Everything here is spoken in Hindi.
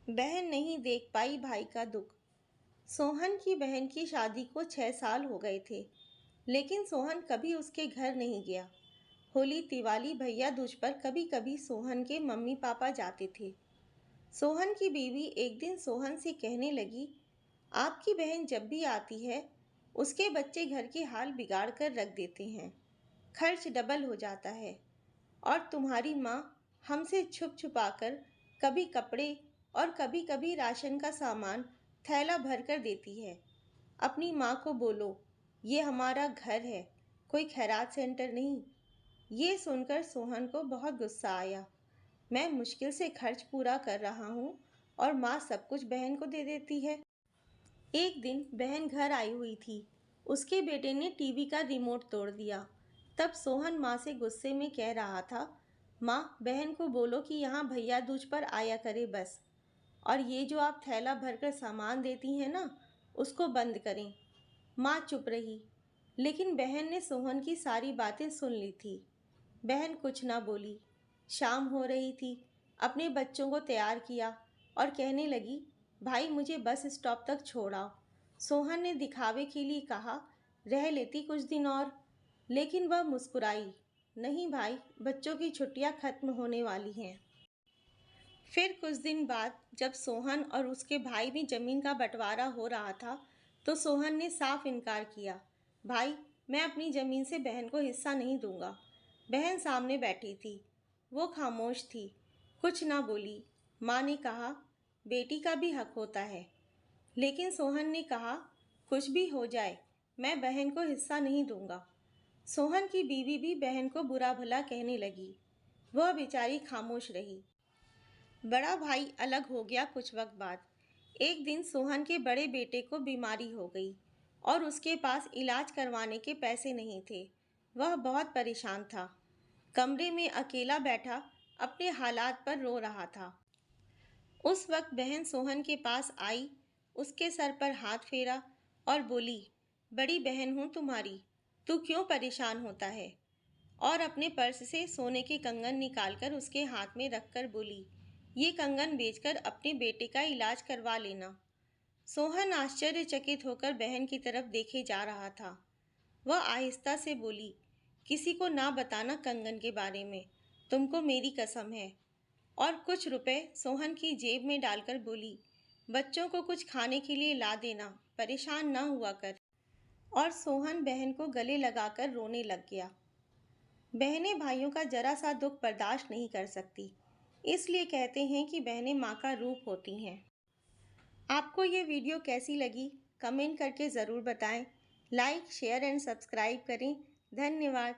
बहन नहीं देख पाई भाई का दुख। सोहन की बहन की शादी को 6 साल हो गए थे, लेकिन सोहन कभी उसके घर नहीं गया। होली, दिवाली, भैया दूज पर कभी कभी सोहन के मम्मी पापा जाते थे। सोहन की बीवी एक दिन सोहन से कहने लगी, आपकी बहन जब भी आती है, उसके बच्चे घर के हाल बिगाड़ कर रख देते हैं। खर्च डबल हो जाता है। और तुम्हारी माँ हमसे छुप छुपा कर कभी कपड़े और कभी कभी राशन का सामान थैला भर कर देती है। अपनी माँ को बोलो, ये हमारा घर है, कोई खैरात सेंटर नहीं। ये सुनकर सोहन को बहुत गुस्सा आया। मैं मुश्किल से खर्च पूरा कर रहा हूँ और माँ सब कुछ बहन को दे देती है। एक दिन बहन घर आई हुई थी। उसके बेटे ने टीवी का रिमोट तोड़ दिया। तब सोहन माँ से गुस्से में कह रहा था, माँ बहन को बोलो कि यहाँ भैया दूज पर आया करे बस। और ये जो आप थैला भरकर सामान देती हैं ना, उसको बंद करें। माँ चुप रही, लेकिन बहन ने सोहन की सारी बातें सुन ली थी। बहन कुछ ना बोली। शाम हो रही थी। अपने बच्चों को तैयार किया और कहने लगी, भाई मुझे बस स्टॉप तक छोड़ाओ। सोहन ने दिखावे के लिए कहा, रह लेती कुछ दिन और। लेकिन वह मुस्कुराई, नहीं भाई, बच्चों की छुट्टियां खत्म होने वाली हैं। फिर कुछ दिन बाद जब सोहन और उसके भाई में जमीन का बंटवारा हो रहा था, तो सोहन ने साफ इनकार किया, भाई मैं अपनी जमीन से बहन को हिस्सा नहीं दूंगा। बहन सामने बैठी थी। वो खामोश थी, कुछ ना बोली। माँ ने कहा, बेटी का भी हक होता है। लेकिन सोहन ने कहा, कुछ भी हो जाए, मैं बहन को हिस्सा नहीं दूंगा। सोहन की बीवी भी बहन को बुरा भला कहने लगी। वह बेचारी खामोश रही। बड़ा भाई अलग हो गया कुछ वक्त बाद। एक दिन सोहन के बड़े बेटे को बीमारी हो गई और उसके पास इलाज करवाने के पैसे नहीं थे। वह बहुत परेशान था। कमरे में अकेला बैठा अपने हालात पर रो रहा था। उस वक्त बहन सोहन के पास आई, उसके सर पर हाथ फेरा और बोली, बड़ी बहन हूँ तुम्हारी, तू क्यों परेशान होता है? और अपने पर्स से सोने के कंगन निकालकर उसके हाथ में रखकर बोली, ये कंगन बेचकर अपने बेटे का इलाज करवा लेना। सोहन आश्चर्यचकित होकर बहन की तरफ देखे जा रहा था। वह आहिस्ता से बोली, किसी को ना बताना कंगन के बारे में, तुमको मेरी कसम है। और कुछ रुपए सोहन की जेब में डालकर बोली, बच्चों को कुछ खाने के लिए ला देना, परेशान ना हुआ कर। और सोहन बहन को गले लगाकर रोने लग गया। बहनें भाइयों का जरा सा दुख बर्दाश्त नहीं कर सकती, इसलिए कहते हैं कि बहनें माँ का रूप होती हैं। आपको ये वीडियो कैसी लगी, कमेंट करके ज़रूर बताएं। लाइक, शेयर एंड सब्सक्राइब करें। धन्यवाद।